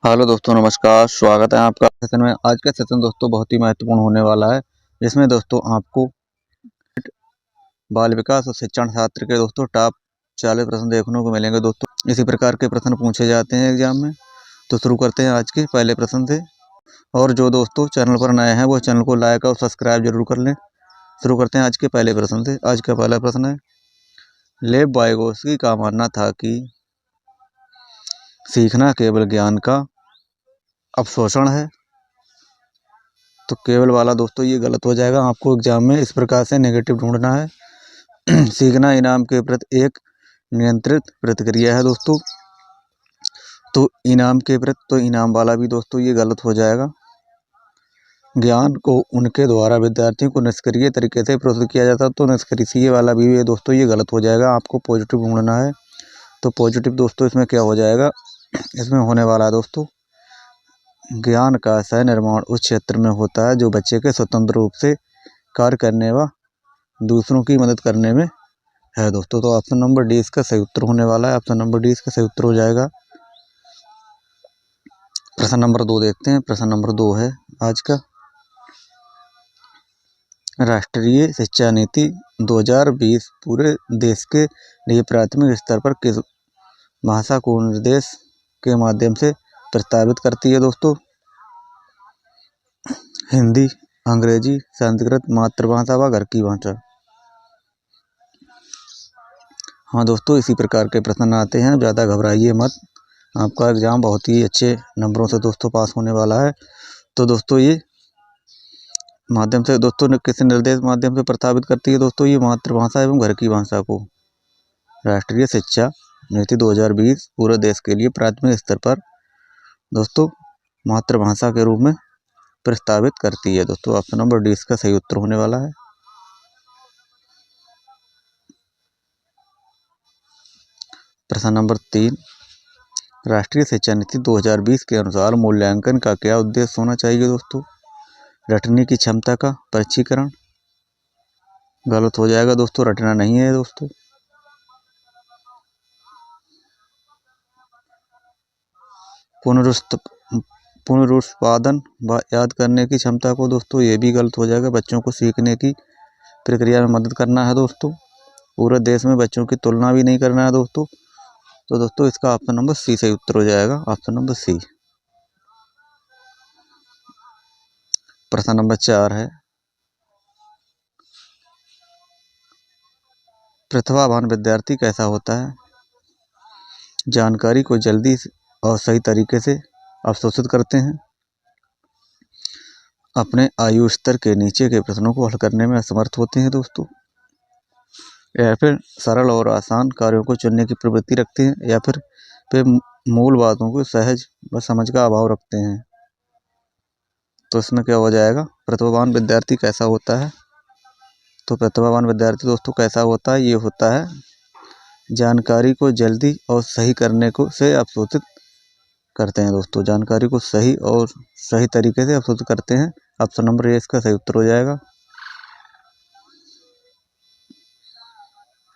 Hello दोस्तों, नमस्कार। स्वागत है आपका सेशन में। आज का सेशन दोस्तों बहुत ही महत्वपूर्ण होने वाला है। इसमें दोस्तों आपको बाल विकास और शिक्षण शास्त्र के दोस्तों टॉप 40 प्रश्न देखने को मिलेंगे दोस्तों। इसी प्रकार के प्रश्न पूछे जाते हैं एग्जाम में। तो शुरू करते हैं आज के पहले प्रश्न से। और जो दोस्तों चैनल पर नए हैं वो चैनल को लाइक और सब्सक्राइब जरूर कर लें। शुरू करते हैं आज के पहले प्रश्न से। आज का पहला प्रश्न है, लेव वाइगोत्स्की का मानना था कि सीखना केवल ज्ञान का अवशोषण है। तो केवल वाला दोस्तों ये गलत हो जाएगा। आपको एग्जाम में इस प्रकार से नेगेटिव ढूंढना है। सीखना इनाम के प्रति एक नियंत्रित प्रतिक्रिया है दोस्तों। तो इनाम के प्रति तो इनाम वाला भी दोस्तों ये गलत हो जाएगा। ज्ञान को उनके द्वारा विद्यार्थियों को निष्क्रिय तरीके से प्रस्तुत किया जाता है, तो निष्क्रिय वाला भी ये दोस्तों ये गलत हो जाएगा। आपको पॉजिटिव ढूंढना है। तो पॉजिटिव दोस्तों इसमें क्या हो जाएगा, इसमें होने वाला है दोस्तों, ज्ञान का सह निर्माण उस क्षेत्र में होता है जो बच्चे के स्वतंत्र रूप से कार्य करने व दूसरों की मदद करने में है दोस्तों। तो ऑप्शन नंबर डी इसका सही उत्तर होने वाला है। ऑप्शन नंबर डी इसका सही उत्तर हो जाएगा। प्रश्न नंबर 2 देखते हैं। प्रश्न नंबर 2 है आज का, राष्ट्रीय शिक्षा नीति 2020 पूरे देश के लिए प्राथमिक स्तर पर किस भाषा को निर्देश के माध्यम से प्रस्तावित करती है दोस्तों। हिंदी, अंग्रेजी, संस्कृत, मातृभाषा व घर की भाषा। हाँ दोस्तों, इसी प्रकार के प्रश्न आते हैं। ज़्यादा घबराइए मत, आपका एग्जाम बहुत ही अच्छे नंबरों से दोस्तों पास होने वाला है। तो दोस्तों ये माध्यम से दोस्तों किसी निर्देश माध्यम से प्रस्तावित करती है दोस्तों ये मातृभाषा एवं घर की भाषा को। राष्ट्रीय शिक्षा नीति 2020 पूरे देश के लिए प्राथमिक स्तर पर दोस्तों मातृभाषा के रूप में प्रस्तावित करती है दोस्तों। ऑप्शन नंबर डी इसका सही उत्तर होने वाला है। प्रश्न नंबर 3, राष्ट्रीय शिक्षा नीति 2020 के अनुसार मूल्यांकन का क्या उद्देश्य होना चाहिए दोस्तों। रटने की क्षमता का परीक्षीकरण। गलत हो जाएगा दोस्तों, रटना नहीं है दोस्तों। पुनरुत्पादन व याद करने की क्षमता को दोस्तों, ये भी गलत हो जाएगा। बच्चों को सीखने की प्रक्रिया में मदद करना है दोस्तों। पूरे देश में बच्चों की तुलना भी नहीं करना है दोस्तों। तो दोस्तों इसका ऑप्शन नंबर सी सही उत्तर हो जाएगा। Option number C. प्रश्न नंबर 4 है, प्रतिभावान विद्यार्थी कैसा होता है। जानकारी को जल्दी और सही तरीके से अवशोषित करते हैं, अपने आयु स्तर के नीचे के प्रश्नों को हल करने में असमर्थ होते हैं दोस्तों, या फिर सरल और आसान कार्यों को चुनने की प्रवृत्ति रखते हैं, या फिर वे मूल बातों को सहज व समझ का अभाव रखते हैं। तो इसमें क्या हो जाएगा, प्रतिभावान विद्यार्थी कैसा होता है। तो प्रतिभावान विद्यार्थी दोस्तों कैसा होता है, ये होता है जानकारी को जल्दी और सही करने को से अवशोषित करते हैं दोस्तों। जानकारी को सही और सही तरीके से अवशोषित करते हैं। ऑप्शन नंबर ए इसका सही उत्तर हो जाएगा।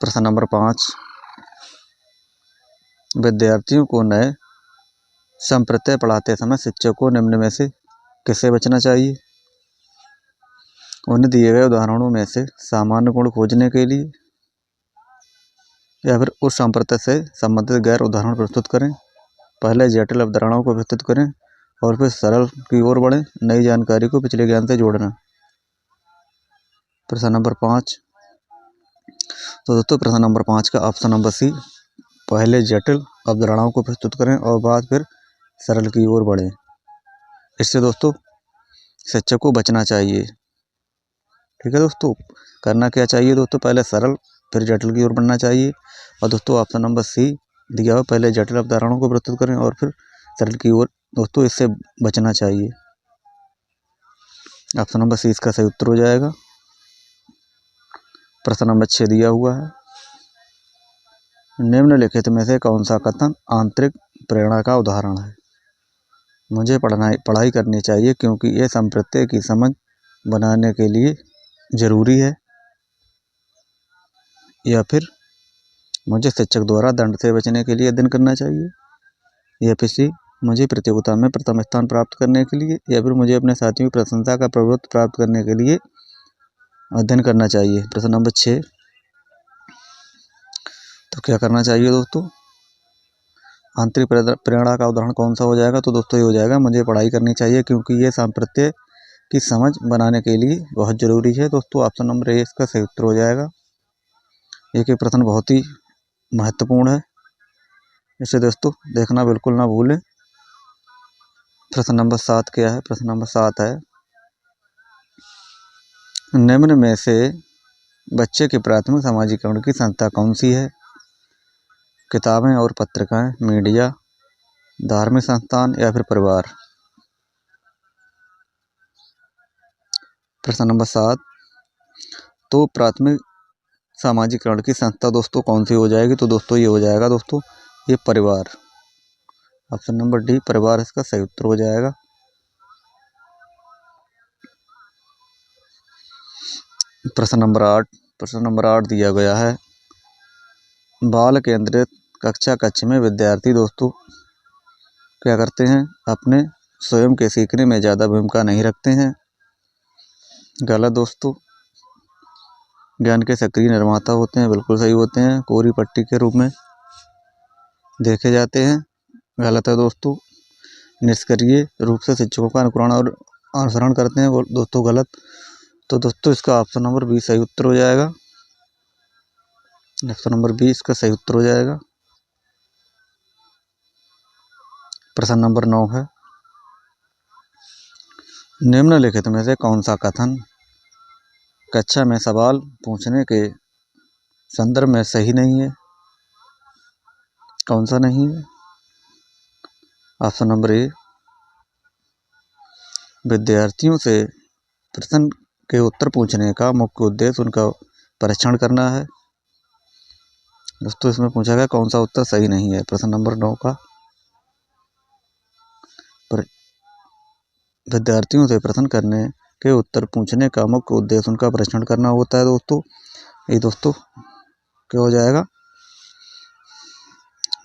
प्रश्न नंबर 5, विद्यार्थियों को नए संप्रत्यय पढ़ाते समय शिक्षक को निम्न में से किससे बचना चाहिए। उन्हें दिए गए उदाहरणों में से सामान्य गुण खोजने के लिए, या फिर उस संप्रत्यय से संबंधित गैर उदाहरण प्रस्तुत करें। पहले जटिल अवधारणाओं को प्रस्तुत करें और फिर सरल की ओर बढ़ें। नई जानकारी को पिछले ज्ञान से जोड़ना। प्रश्न नंबर 5, तो दोस्तों प्रश्न नंबर 5 का ऑप्शन नंबर सी, पहले जटिल अवधारणाओं को प्रस्तुत करें और बाद फिर सरल की ओर बढ़ें। इससे दोस्तों शिक्षक को बचना चाहिए। ठीक है दोस्तों, करना क्या चाहिए दोस्तों, पहले सरल फिर जटिल की ओर बढ़ना चाहिए। और दोस्तों ऑप्शन नंबर सी दिया हुआ, पहले जटिल अवधारणाओं को प्रस्तुत करें और फिर सरल की ओर दोस्तों इससे बचना चाहिए। ऑप्शन नंबर सी इसका सही उत्तर हो जाएगा। प्रश्न नंबर 6 दिया हुआ है, निम्नलिखित में से कौन सा कथन आंतरिक प्रेरणा का उदाहरण है। मुझे पढ़ाई करनी चाहिए क्योंकि यह संप्रत्यय की समझ बनाने के लिए जरूरी है, या फिर मुझे शिक्षक द्वारा दंड से बचने के लिए अध्ययन करना चाहिए, या फिर सी मुझे प्रतियोगिता में प्रथम स्थान प्राप्त करने के लिए या फिर मुझे अपने साथियों की प्रशंसा का प्रभुत्व प्राप्त करने के लिए अध्ययन करना चाहिए। प्रश्न नंबर 6, तो क्या करना चाहिए दोस्तों? आंतरिक प्रेरणा का उदाहरण कौन सा हो जाएगा? तो दोस्तों ये हो जाएगा मुझे पढ़ाई करनी चाहिए, क्योंकि ये सामर्थ्य की समझ बनाने के लिए बहुत जरूरी है। दोस्तों ऑप्शन नंबर ए इसका सही उत्तर हो जाएगा। एक प्रश्न बहुत ही महत्वपूर्ण है, इसे दोस्तों देखना बिल्कुल ना भूलें। प्रश्न नंबर 7 क्या है? प्रश्न नंबर 7 है, निम्न में से बच्चे के प्राथमिक सामाजिकरण की संस्था कौन सी है? किताबें और पत्रिकाएं, मीडिया, धार्मिक संस्थान या फिर परिवार? प्रश्न नंबर 7, तो प्राथमिक सामाजिकरण की संस्था दोस्तों कौन सी हो जाएगी? तो दोस्तों ये हो जाएगा दोस्तों ये परिवार। ऑप्शन नंबर डी परिवार इसका सही उत्तर हो जाएगा। प्रश्न नंबर 8 दिया गया है, बाल केंद्रित कक्ष में विद्यार्थी दोस्तों क्या करते हैं? अपने स्वयं के सीखने में ज़्यादा भूमिका नहीं रखते हैं। गलत दोस्तों, ज्ञान के सक्रिय निर्माता होते हैं, बिल्कुल सही होते हैं, कोरी पट्टी के रूप में देखे जाते हैं। गलत है दोस्तों, निष्क्रिय रूप से शिक्षकों का अनुकरण और अनुसरण करते हैं, वो दोस्तों गलत। तो दोस्तों इसका ऑप्शन नंबर 20 सही उत्तर हो जाएगा। ऑप्शन नंबर 20 इसका सही उत्तर हो जाएगा। प्रश्न नंबर 9 है, निम्नलिखित में से कौन सा कथन कक्षा में सवाल पूछने के संदर्भ में सही नहीं है? कौन सा नहीं है? ऑप्शन नंबर ए, विद्यार्थियों से प्रश्न के उत्तर पूछने का मुख्य उद्देश्य उनका परीक्षण करना है। दोस्तों इसमें पूछा गया कौन सा उत्तर सही नहीं है? प्रश्न नंबर 9 का, विद्यार्थियों से प्रश्न करने के उत्तर पूछने का मुख्य उद्देश्य उनका परीक्षण करना होता है। दोस्तों ये दोस्तों क्या हो जाएगा?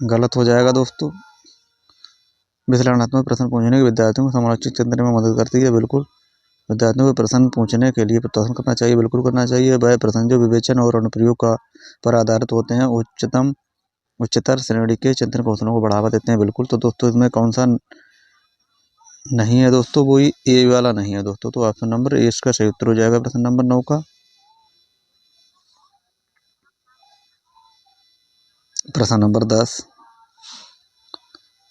गलत हो जाएगा दोस्तों। विश्लेषणात्मक प्रश्न पूछने के विद्यार्थियों को समालोचित चिंतन में मदद करती है। बिल्कुल, विद्यार्थियों को प्रश्न पूछने के लिए प्रश्न करना चाहिए, बिल्कुल करना चाहिए। वह प्रश्न जो विवेचन और अनुप्रयोग का पर आधारित होते हैं उच्चतर श्रेणी के चिंतन कौशलों को बढ़ावा देते हैं। बिल्कुल, तो दोस्तों इसमें कौन सा नहीं है दोस्तों? वो ए वाला नहीं है दोस्तों। तो ऑप्शन नंबर ए इसका सही उत्तर हो जाएगा प्रश्न नंबर 9 का। प्रश्न नंबर 10,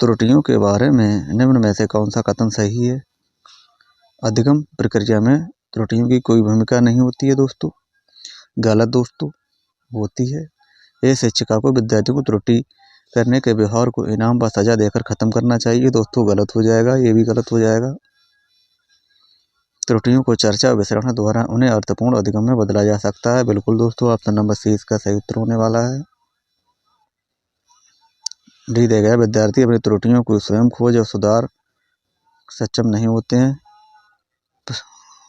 त्रुटियों के बारे में निम्न में से कौन सा कथन सही है? अधिगम प्रक्रिया में त्रुटियों की कोई भूमिका नहीं होती है दोस्तों। गलत दोस्तों, होती है। ये शिक्षिका को विद्यार्थियों को त्रुटि करने के व्यवहार को इनाम व सजा देकर खत्म करना चाहिए। दोस्तों गलत हो जाएगा, ये भी गलत हो जाएगा। त्रुटियों को चर्चा और विश्लेषण द्वारा उन्हें अर्थपूर्ण अधिगम में बदला जा सकता है। बिल्कुल दोस्तों, ऑप्शन नंबर सी इसका सही उत्तर होने वाला है। डी दे गया, विद्यार्थी अपनी त्रुटियों को स्वयं खोज और सुधार सक्षम नहीं होते हैं।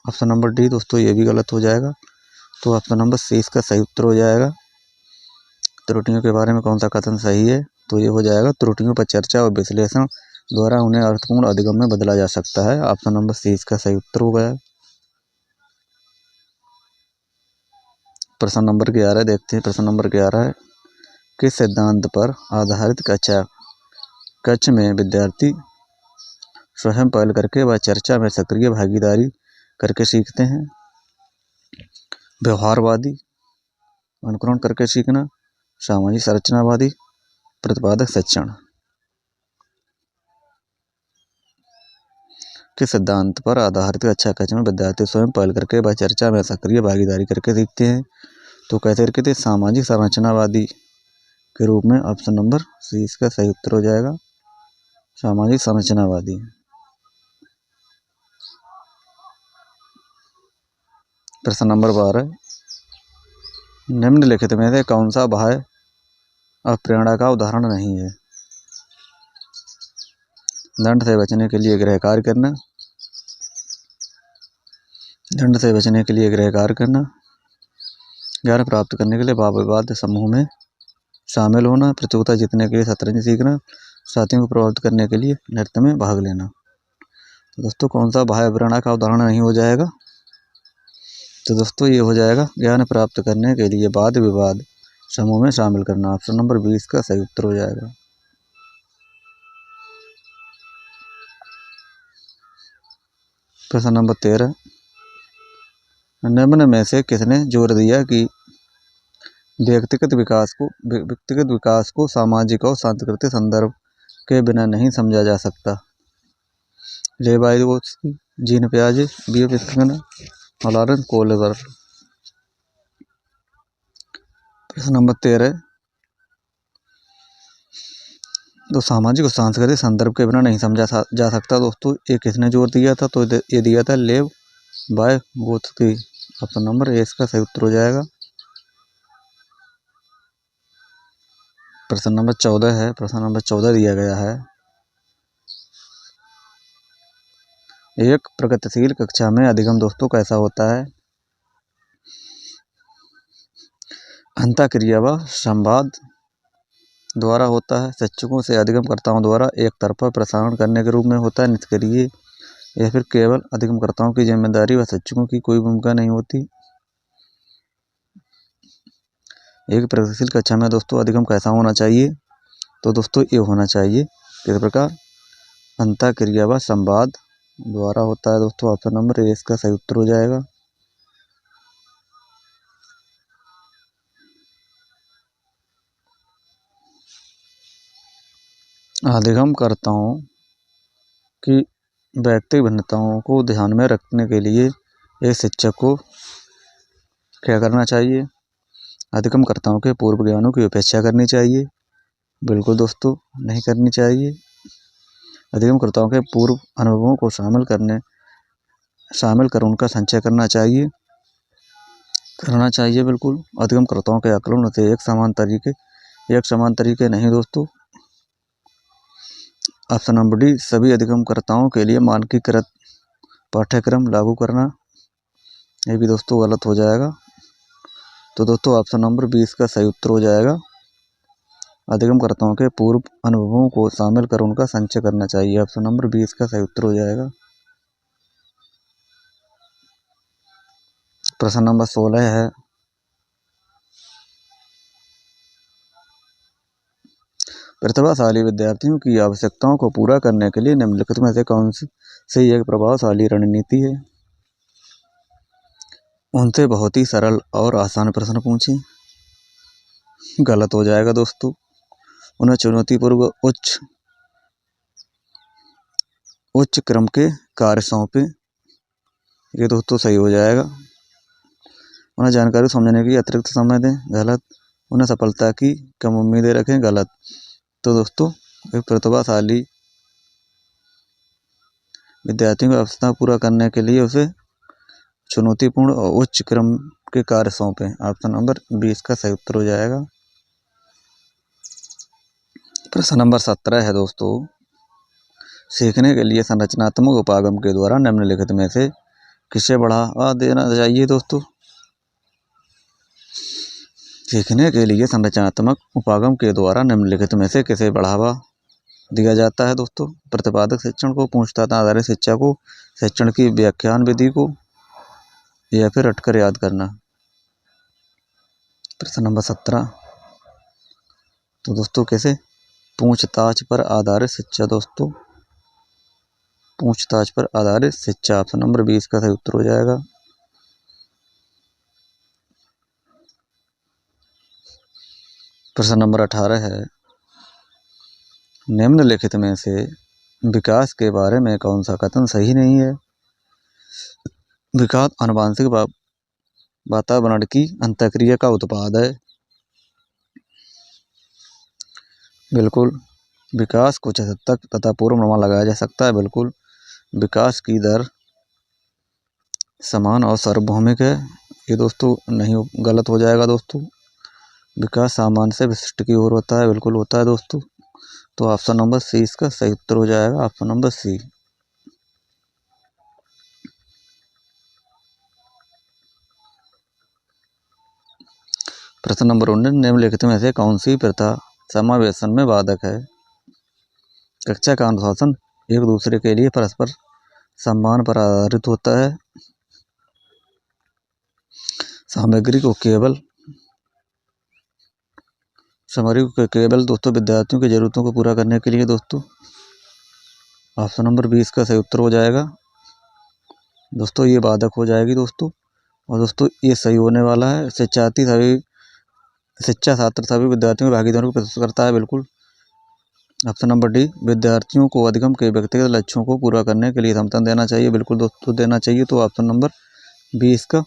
ऑप्शन नंबर डी दोस्तों ये भी गलत हो जाएगा। तो ऑप्शन नंबर सी इसका सही उत्तर हो जाएगा। त्रुटियों के बारे में कौन सा कथन सही है? तो ये हो जाएगा, त्रुटियों पर चर्चा और विश्लेषण द्वारा उन्हें अर्थपूर्ण अधिगम में बदला जा सकता है। ऑप्शन नंबर सी इसका सही उत्तर हो गया। प्रश्न नंबर 11 देखते हैं। प्रश्न नंबर 11 है, किस सिद्धांत पर आधारित कक्षा में विद्यार्थी स्वयं पहल करके व चर्चा में सक्रिय भागीदारी करके सीखते हैं? व्यवहारवादी, अनुकरण करके सीखना, सामाजिक संरचनावादी, प्रतिपादक शिक्षण? किस सिद्धांत पर आधारित कक्षा में विद्यार्थी स्वयं पहल करके व चर्चा में सक्रिय भागीदारी करके सीखते हैं? तो कैसे करके थे? सामाजिक संरचनावादी के रूप में। ऑप्शन नंबर सी इसका सही उत्तर हो जाएगा, सामाजिक संरचनावादी। प्रश्न नंबर 12, निम्नलिखित में से कौन सा बाह्य अप्रेरणा का उदाहरण नहीं है? दंड से बचने के लिए गृह कार्य करना, दंड से बचने के लिए गृह कार्य करना, ज्ञान प्राप्त करने के लिए वाद विवाद समूह में शामिल होना, प्रतियोगिता जीतने के लिए शतरंज सीखना, साथियों को प्रभावित करने के लिए नृत्य में भाग लेना। तो दोस्तों कौन सा बाह्य प्रेरणा का उदाहरण नहीं हो जाएगा? तो दोस्तों ये हो जाएगा ज्ञान प्राप्त करने के लिए वाद विवाद समूह में शामिल करना। ऑप्शन नंबर 20 का सही उत्तर हो जाएगा। प्रश्न नंबर 13, निम्न में से किसने जोर दिया कि व्यक्तिगत विकास को सामाजिक और सांस्कृतिक संदर्भ के बिना नहीं समझा जा सकता? लेवाइवोस्की, जीन पियाजे, B.F. स्किनर और लॉरेंस कोहलर। प्रश्न नंबर 13, तो सामाजिक और सांस्कृतिक संदर्भ के बिना नहीं समझा जा सकता दोस्तों, ये किसने जोर दिया था? तो ये दिया था लेव वाइगोत्स्की। ऑप्शन नंबर ए इसका सही उत्तर हो जाएगा। प्रश्न नंबर 14 है, प्रश्न नंबर 14 दिया गया है, एक प्रगतिशील कक्षा में अधिगम दोस्तों कैसा होता है? अंतःक्रिया व संवाद द्वारा होता है, शिक्षकों से अधिगमकर्ताओं द्वारा एक तरफा प्रसारण करने के रूप में होता है, निष्क्रिय या फिर केवल अधिगमकर्ताओं की जिम्मेदारी व शिक्षकों की कोई भूमिका नहीं होती। एक प्रगतिशील कक्षा में दोस्तों अधिगम कैसा होना चाहिए? तो दोस्तों ये होना चाहिए किस प्रकार, अंतःक्रिया व संवाद द्वारा होता है दोस्तों। ऑप्शन नंबर ए इसका सही उत्तर हो जाएगा। अधिगमकर्ताओं की व्यक्तिगत भिन्नताओं को ध्यान में रखने के लिए एक शिक्षक को क्या करना चाहिए? अधिगमकर्ताओं के पूर्व ज्ञानों की उपेक्षा करनी चाहिए? बिल्कुल दोस्तों नहीं करनी चाहिए। अधिगमकर्ताओं के पूर्व अनुभवों को शामिल कर उनका संचय करना चाहिए बिल्कुल। अधिगमकर्ताओं के आकलन से एक समान तरीके नहीं दोस्तों। ऑप्शन नंबर डी, सभी अधिगमकर्ताओं के लिए मानकीकृत पाठ्यक्रम लागू करना, ये भी दोस्तों गलत हो जाएगा। तो दोस्तों ऑप्शन नंबर 20 का सही उत्तर हो जाएगा। अधिगमकर्ताओं के पूर्व अनुभवों को शामिल कर उनका संचय करना चाहिए। ऑप्शन नंबर 20 का सही उत्तर हो जाएगा। प्रश्न नंबर 16 है, प्रतिभाशाली विद्यार्थियों की आवश्यकताओं को पूरा करने के लिए निम्नलिखित में से कौन सी एक प्रभावशाली रणनीति है? उनसे बहुत ही सरल और आसान प्रश्न पूछें, गलत हो जाएगा दोस्तों। उन्हें चुनौतीपूर्ण उच्च क्रम के कार्य सौंपे, ये दोस्तों सही हो जाएगा। उन्हें जानकारी समझने की अतिरिक्त समय दें, गलत। उन्हें सफलता की कम उम्मीदें रखें, गलत। तो दोस्तों एक प्रतिभाशाली विद्यार्थियों की आवश्यकता पूरा करने के लिए उसे चुनौतीपूर्ण और उच्च क्रम के कार्य सौंपें। ऑप्शन नंबर 20 का सही उत्तर हो जाएगा। प्रश्न नंबर 17 है दोस्तों, सीखने के लिए संरचनात्मक उपागम के द्वारा निम्नलिखित में से किसे बढ़ावा देना चाहिए दोस्तों? सीखने के लिए संरचनात्मक उपागम के द्वारा निम्नलिखित में से किसे बढ़ावा दिया जाता है दोस्तों? प्रतिपादक शिक्षण को, पूछताछ आधारित शिक्षा को, शिक्षण की व्याख्यान विधि को, या फिर रटकर याद करना। प्रश्न नंबर 17, तो दोस्तों कैसे, पूछताछ पर आधारित शिक्षा दोस्तों, पूछताछ पर आधारित शिक्षा। ऑप्शन नंबर 20 का सही उत्तर हो जाएगा। प्रश्न नंबर 18 है, निम्नलिखित में से विकास के बारे में कौन सा कथन सही नहीं है? विकास आनुवंशिक वातावरण की अंतःक्रिया का उत्पाद है। बिल्कुल। विकास को तक तथा पूर्व अनुमान लगाया जा सकता है, बिल्कुल। विकास की दर समान और सार्वभौमिक है, ये दोस्तों नहीं, गलत हो जाएगा दोस्तों। विकास सामान्य से विशिष्ट की ओर होता है, बिल्कुल होता है दोस्तों। तो ऑप्शन नंबर सी इसका सही उत्तर हो जाएगा। Option number C. प्रश्न नंबर 19, निम्नलिखित में से कौन सी प्रथा समावेशन में बाधक है? कक्षा का अनुशासन एक दूसरे के लिए परस्पर सम्मान पर आधारित होता है। सामग्री को केवल दोस्तों विद्यार्थियों की जरूरतों को पूरा करने के लिए दोस्तों ऑप्शन नंबर 20 का सही उत्तर हो जाएगा। दोस्तों ये बाधक हो जाएगी दोस्तों, और दोस्तों ये सही होने वाला है। शिक्षा छात्र सभी विद्यार्थियों की भागीदारी को प्रस्तुत करता है, बिल्कुल। ऑप्शन नंबर डी, विद्यार्थियों को अधिगम के व्यक्तिगत लक्ष्यों को पूरा करने के लिए समर्थन देना चाहिए, बिल्कुल दोस्तों देना चाहिए। तो ऑप्शन नंबर 20 का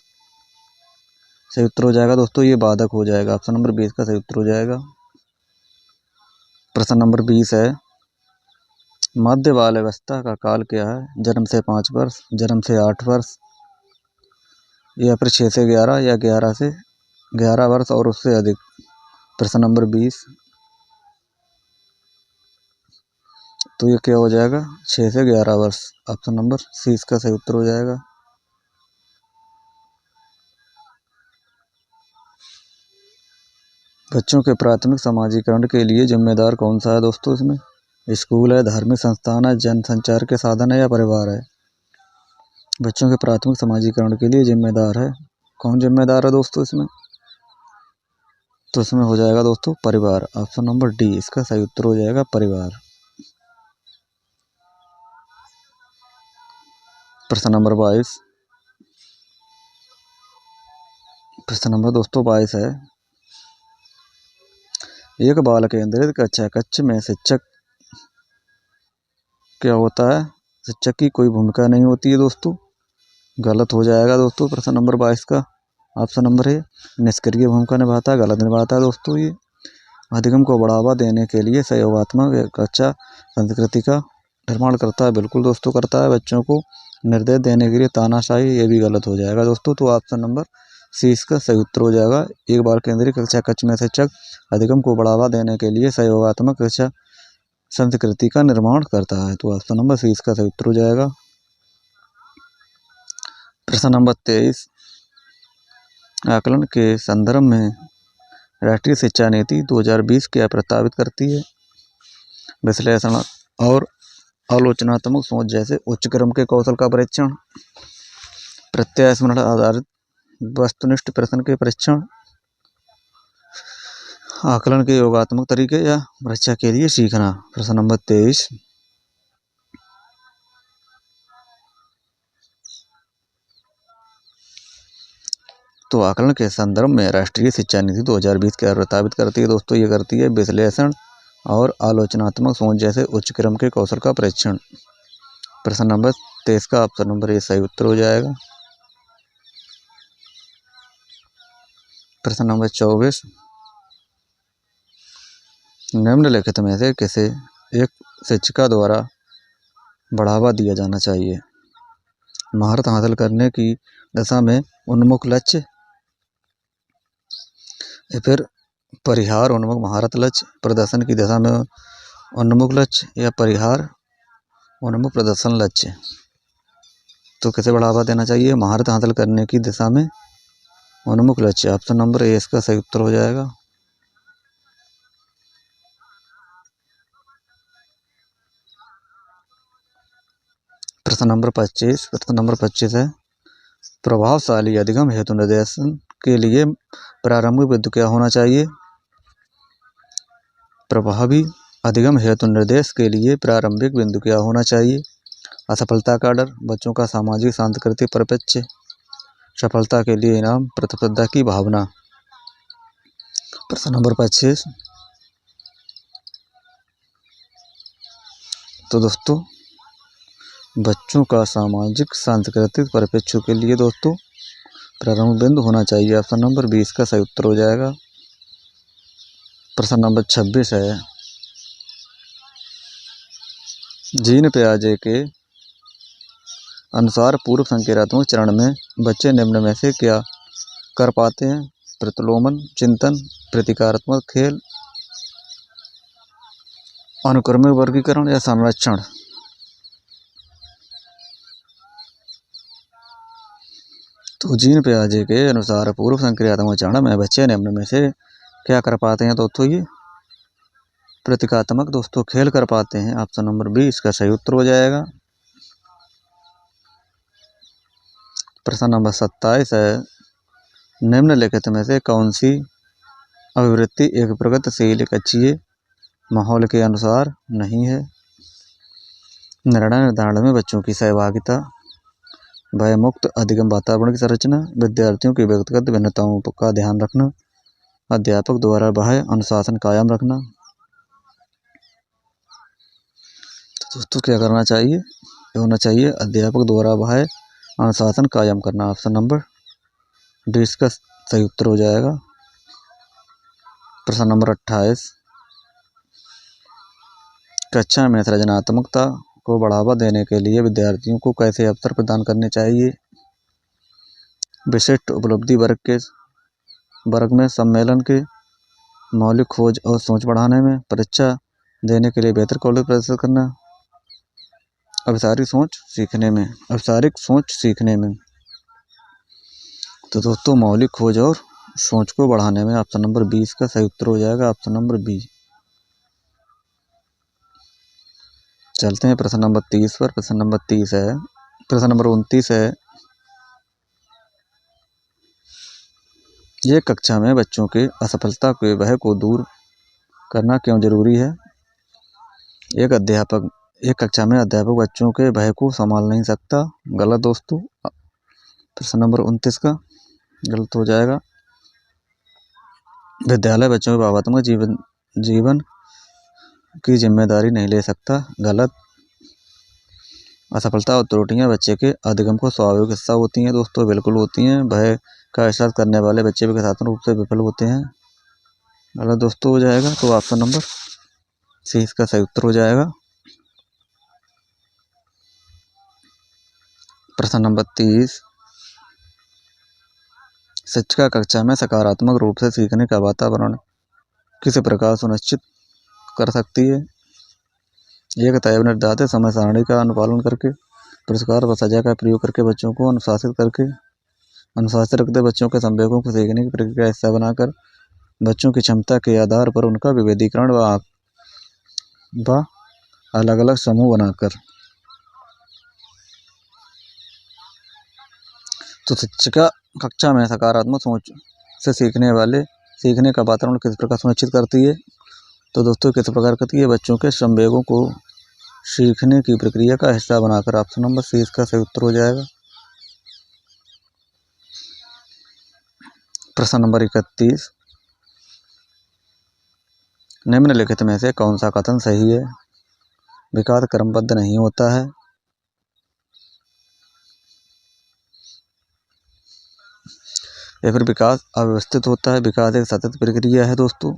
सही उत्तर हो जाएगा दोस्तों, ये बाधक हो जाएगा। ऑप्शन नंबर 20 का सही उत्तर हो जाएगा। प्रश्न नंबर 20 है, मध्य बाल अवस्था का काल क्या है? जन्म से 5 वर्ष, जन्म से 8 वर्ष, या फिर 6 से 11, या 11 से 11 वर्ष और उससे अधिक। प्रश्न नंबर 20, तो ये क्या हो जाएगा? 6 से 11 वर्ष। ऑप्शन नंबर सी इसका सही उत्तर हो जाएगा। बच्चों के प्राथमिक समाजीकरण के लिए जिम्मेदार कौन सा है दोस्तों? इसमें स्कूल है, धार्मिक संस्थान है, जनसंचार के साधन है, या परिवार है? बच्चों के प्राथमिक समाजीकरण के लिए जिम्मेदार है, कौन जिम्मेदार है दोस्तों इसमें? तो इसमें हो जाएगा दोस्तों परिवार। ऑप्शन नंबर डी इसका सही उत्तर हो जाएगा, परिवार। प्रश्न नंबर 22, प्रश्न नंबर दोस्तों 22 है, एक बाल केंद्रित कक्ष में शिक्षक क्या होता है? शिक्षक की कोई भूमिका नहीं होती है दोस्तों, गलत हो जाएगा दोस्तों प्रश्न नंबर 22 का। ऑप्शन नंबर ए निष्क्रिय भूमिका निभाता है, गलत निभाता है दोस्तों। ये अधिगम को बढ़ावा देने के लिए सहयोगात्मक कक्षा संस्कृति का निर्माण करता है, बिल्कुल दोस्तों करता है। बच्चों को निर्देश देने के लिए तानाशाही, ये भी गलत हो जाएगा दोस्तों। तो ऑप्शन नंबर सी इसका सही उत्तर हो जाएगा। एक बाल केंद्रीय कक्षा कक्ष में शिक्षक अधिगम को बढ़ावा देने के लिए सहयोगात्मक कक्षा संस्कृति का निर्माण करता है। तो ऑप्शन नंबर सी इसका सही उत्तर हो जाएगा। प्रश्न नंबर 23, आकलन के संदर्भ में राष्ट्रीय शिक्षा नीति 2020 क्या प्रस्तावित करती है? विश्लेषण और आलोचनात्मक सोच जैसे उच्च क्रम के कौशल का परीक्षण, प्रत्याय स्मरण आधारित वस्तुनिष्ठ प्रश्न के परीक्षण, आकलन के योगात्मक तरीके, या परीक्षा के लिए सीखना। प्रश्न नंबर 23, तो आकलन के संदर्भ में राष्ट्रीय शिक्षा नीति 2020 क्या प्रस्तावित करती है दोस्तों? ये करती है विश्लेषण और आलोचनात्मक सोच जैसे उच्च क्रम के कौशल का परीक्षण। प्रश्न नंबर 23 का ऑप्शन नंबर ए सही उत्तर हो जाएगा। प्रश्न नंबर 24, निम्नलिखित में से किसे एक शिक्षिका द्वारा बढ़ावा दिया जाना चाहिए? महारत हासिल करने की दिशा में उन्मुख लक्ष्य, या फिर परिहार उन्मुख महारत लक्ष्य, प्रदर्शन की दिशा में उन्मुख लक्ष्य, या परिहार उन्मुख प्रदर्शन लक्ष्य। तो किसे बढ़ावा देना चाहिए? महारत हासिल करने की दिशा में उन्मुख लक्ष्य। ऑप्शन नंबर ए इसका सही उत्तर हो जाएगा। प्रश्न नंबर 25 है, प्रभावशाली अधिगम हेतु निर्देशन के लिए प्रारंभिक बिंदु क्या होना चाहिए? प्रभावी अधिगम हेतु निर्देश के लिए प्रारंभिक बिंदु क्या होना चाहिए? असफलता का डर, बच्चों का सामाजिक सांस्कृतिक परिप्रेक्ष्य, सफलता के लिए इनाम, प्रतिस्पर्धा की भावना। प्रश्न नंबर 25, तो दोस्तों बच्चों का सामाजिक सांस्कृतिक परिप्रेक्ष्य के लिए दोस्तों प्रारंभिक बिंदु होना चाहिए। ऑप्शन नंबर 20 का सही उत्तर हो जाएगा। प्रश्न नंबर 26 है, जीन पियाजे के अनुसार पूर्व संक्रियात्मक चरण में बच्चे निम्न में से क्या कर पाते हैं? प्रतिलोमन, चिंतन, प्रतिकारात्मक खेल, अनुक्रमिक वर्गीकरण, या संरक्षण। तो जीन पियाजे के अनुसार पूर्व संक्रियात्मक चरण में बच्चे निम्न में से क्या कर पाते हैं दोस्तों? ये प्रतीकात्मक दोस्तों खेल कर पाते हैं। ऑप्शन नंबर बी इसका सही उत्तर हो जाएगा। प्रश्न नंबर 27 है, निम्नलिखित में से कौन सी अभिवृत्ति एक प्रगतिशील कक्षीय माहौल के अनुसार नहीं है? निर्णय निर्धारण में बच्चों की सहभागिता, भयमुक्त अधिगम वातावरण की संरचना, विद्यार्थियों की व्यक्तिगत भिन्नताओं का ध्यान रखना, अध्यापक द्वारा बाह्य अनुशासन कायम रखना। तो दोस्तों क्या करना चाहिए? ये होना चाहिए अध्यापक द्वारा बाह्य अनुशासन कायम करना। ऑप्शन नंबर डी इसका सही उत्तर हो जाएगा। प्रश्न नंबर 28, कक्षा में सृजनात्मकता को बढ़ावा देने के लिए विद्यार्थियों को कैसे अवसर प्रदान करने चाहिए? विशिष्ट उपलब्धि वर्ग में, सम्मेलन के, मौलिक खोज और सोच बढ़ाने में, परीक्षा देने के लिए बेहतर कॉलेज प्रदर्शित करना, अभिसारिक सोच सीखने में। तो दोस्तों मौलिक खोज और सोच को बढ़ाने में ऑप्शन नंबर 20 का सही उत्तर हो जाएगा। Option number B. चलते हैं प्रश्न नंबर 30 पर। प्रश्न नंबर 29 है, ये कक्षा में बच्चों के असफलता के भय को दूर करना क्यों जरूरी है? एक कक्षा में अध्यापक बच्चों के भय को संभाल नहीं सकता। गलत दोस्तों। प्रश्न नंबर 29 का गलत हो जाएगा। विद्यालय बच्चों के भावनात्मक जीवन की जिम्मेदारी नहीं ले सकता। गलत। असफलता और त्रुटियां बच्चे के अधिगम को स्वाभाविक हिस्सा होती हैं दोस्तों, बिल्कुल होती हैं। भय का एहसास करने वाले बच्चे भी साधारण रूप से विफल होते हैं। गलत दोस्तों हो जाएगा। तो ऑप्शन नंबर सी इसका सही उत्तर हो जाएगा। प्रश्न नंबर 30, शिक्षिका कक्षा में सकारात्मक रूप से सीखने का वातावरण किस प्रकार सुनिश्चित कर सकती है? एक तय निर्धारित समय सारणी का अनुपालन करके, पुरस्कार व सजा का प्रयोग करके, बच्चों को अनुशासित रखते, बच्चों के संवेगों को सीखने की प्रक्रिया का हिस्सा बनाकर, बच्चों की क्षमता के आधार पर उनका विभेदीकरण व अलग अलग समूह बनाकर। तो शिक्षिका कक्षा में सकारात्मक सोच से सीखने का वातावरण किस प्रकार सुनिश्चित करती है? तो दोस्तों किस प्रकार करती है? बच्चों के संवेगों को सीखने की प्रक्रिया का हिस्सा बनाकर। ऑप्शन नंबर सी इसका सही उत्तर हो जाएगा। प्रश्न नंबर 31, निम्नलिखित में से कौन सा कथन सही है? विकास क्रमबद्ध नहीं होता है। या फिर विकास अव्यवस्थित होता है। विकास एक सतत प्रक्रिया है दोस्तों।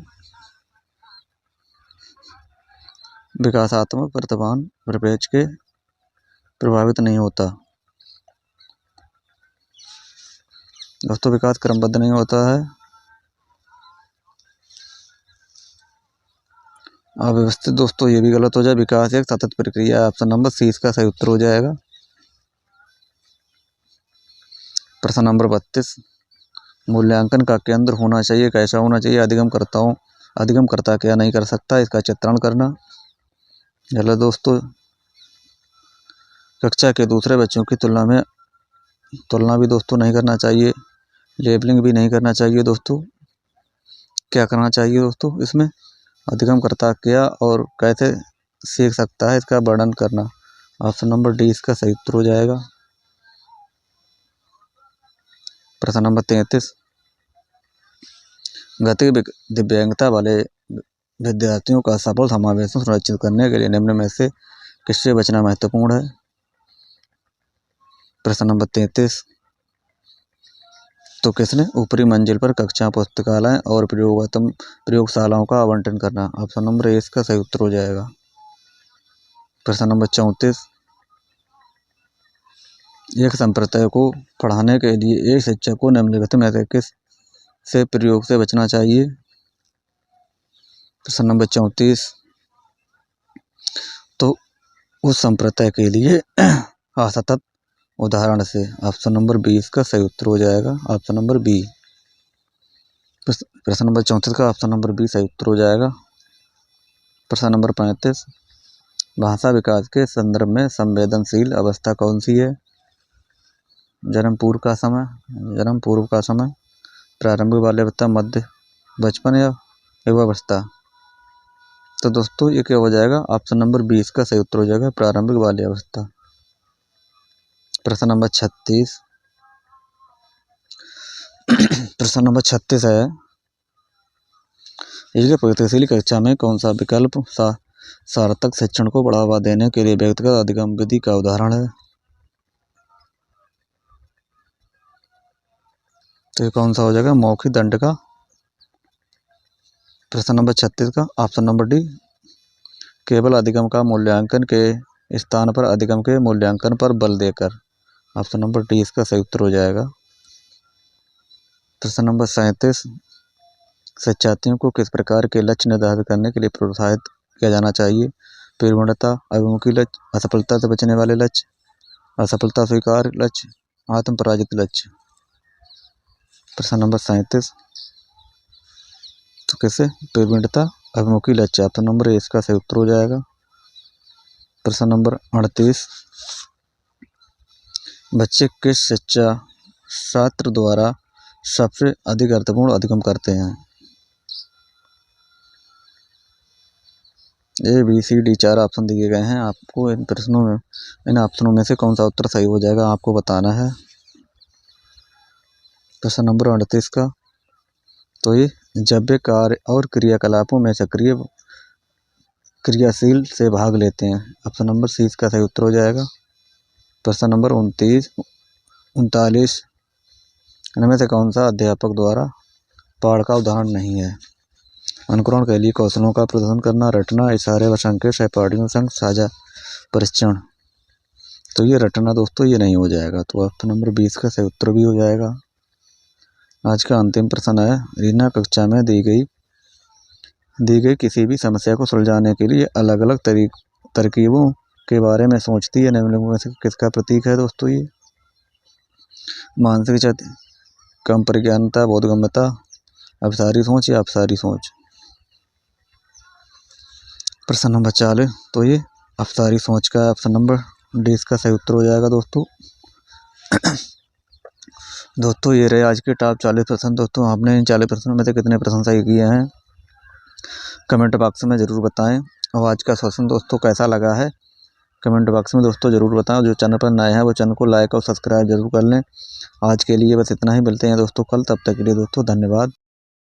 विकासात्मक वर्तमान परिप्रेक्ष्य के प्रभावित नहीं होता। दोस्तों विकास क्रमबद्ध नहीं होता है, अव्यवस्थित। दोस्तों ये भी गलत हो जाए। विकास एक सतत प्रक्रिया है। ऑप्शन नंबर सी इसका सही उत्तर हो जाएगा। प्रश्न नंबर 32, मूल्यांकन का केंद्र होना चाहिए, कैसा होना चाहिए? अधिगमकर्ता क्या नहीं कर सकता, इसका चित्रण करना। गलत दोस्तों। कक्षा के दूसरे बच्चों की तुलना भी दोस्तों नहीं करना चाहिए। लेबलिंग भी नहीं करना चाहिए दोस्तों। क्या करना चाहिए दोस्तों? इसमें अधिगमकर्ता क्या और कैसे सीख सकता है, इसका वर्णन करना। ऑप्शन नंबर डी इसका सही उत्तर हो जाएगा। प्रश्न नंबर 33, गति दिव्यांगता वाले विद्यार्थियों का सफल समावेशन सुनिश्चित करने के लिए निम्न में से किससे बचना महत्वपूर्ण है? प्रश्न नंबर 33, तो किसने ऊपरी मंजिल पर कक्षा, पुस्तकालय और प्रयोगशालाओं का आवंटन करना। ऑप्शन नंबर ए इसका सही उत्तर हो जाएगा। प्रश्न नंबर 34, एक संप्रदाय को पढ़ाने के लिए एक शिक्षक को निम्नलिखित में से किस से प्रयोग से बचना चाहिए? प्रश्न नंबर 34, तो उस संप्रदाय के लिए असतत उदाहरण से। ऑप्शन नंबर बी इसका सही उत्तर हो जाएगा। Option number B. प्रश्न नंबर 34 का ऑप्शन नंबर बी सही उत्तर हो जाएगा। प्रश्न नंबर 35, भाषा विकास के संदर्भ में संवेदनशील अवस्था कौन सी है? जन्म पूर्व का समय, प्रारंभिक बाल्यावस्था, मध्य बचपन या युवावस्था। तो दोस्तों ये क्या हो जाएगा? ऑप्शन नंबर 20 का सही उत्तर हो जाएगा प्रारंभिक बाल्यावस्था। प्रश्न नंबर 36 प्रश्न नंबर 36 है, एक प्रगतिशील कक्षा में कौन सा विकल्प सार्थक शिक्षण को बढ़ावा देने के लिए व्यक्तिगत अधिगम विधि का उदाहरण है? तो ये कौन सा हो जाएगा? मौखिक दंड का। प्रश्न नंबर 36 का ऑप्शन नंबर डी, केवल अधिगम का मूल्यांकन के स्थान पर अधिगम के मूल्यांकन पर बल देकर। ऑप्शन नंबर डी इसका सही उत्तर हो जाएगा। प्रश्न नंबर 37, शिक्षार्थियों को किस प्रकार के लक्ष्य निर्धारित करने के लिए प्रोत्साहित किया जाना चाहिए? पूर्णता, अभिमुखी लक्ष्य, असफलता से बचने वाले लक्ष्य, असफलता स्वीकार लक्ष्य, आत्म पराजित लक्ष्य। प्रश्न नंबर 37 तो कैसे? पूर्णता, अभिमुखी लक्ष्य। ऑप्शन नंबर ए इसका सही उत्तर हो जाएगा। प्रश्न नंबर 38, बच्चे किस शिक्षा शास्त्र द्वारा सबसे अधिक अर्थपूर्ण अधिगम करते हैं? A B C D 4 option दिए गए हैं। आपको इन ऑप्शनों में से कौन सा उत्तर सही हो जाएगा आपको बताना है। प्रश्न नंबर 38 का तो ये जब वे कार्य और क्रियाकलापों में सक्रिय क्रियाशील से भाग लेते हैं। ऑप्शन नंबर सी इसका सही उत्तर हो जाएगा। प्रश्न नंबर 39 इनमें से कौन सा अध्यापक द्वारा पाठ का उदाहरण नहीं है? अनुकरण के लिए कौशलों का प्रदर्शन करना, रटना, इशारे व संकेत, सहपाठियों संग साझा परीक्षण। तो ये रटना दोस्तों ये नहीं हो जाएगा। तो ऑप्शन नंबर 20 का सही उत्तर भी हो जाएगा। आज का अंतिम प्रश्न है, रीना कक्षा में दी गई किसी भी समस्या को सुलझाने के लिए अलग अलग तरकीबों के बारे में सोचती है। निम्नलिखित में से किसका प्रतीक है दोस्तों? ये मानसिक क्षति, कम प्रज्ञानता, बोधगम्यता, अभिसारी सोच या अपसारी सोच। प्रश्न नंबर 40 तो ये अपसारी सोच का ऑप्शन नंबर डी इसका सही उत्तर हो जाएगा दोस्तों। दोस्तों ये रहे आज के टॉप 40 प्रश्न। दोस्तों आपने इन 40 प्रश्नों में से कितने प्रश्न सही किए हैं कमेंट बॉक्स में ज़रूर बताएं। और आज का सेशन दोस्तों कैसा लगा है कमेंट बॉक्स में दोस्तों ज़रूर बताएं। जो चैनल पर नए हैं वो चैनल को लाइक और सब्सक्राइब जरूर कर लें। आज के लिए बस इतना ही, मिलते हैं दोस्तों कल, तब तक के लिए दोस्तों धन्यवाद।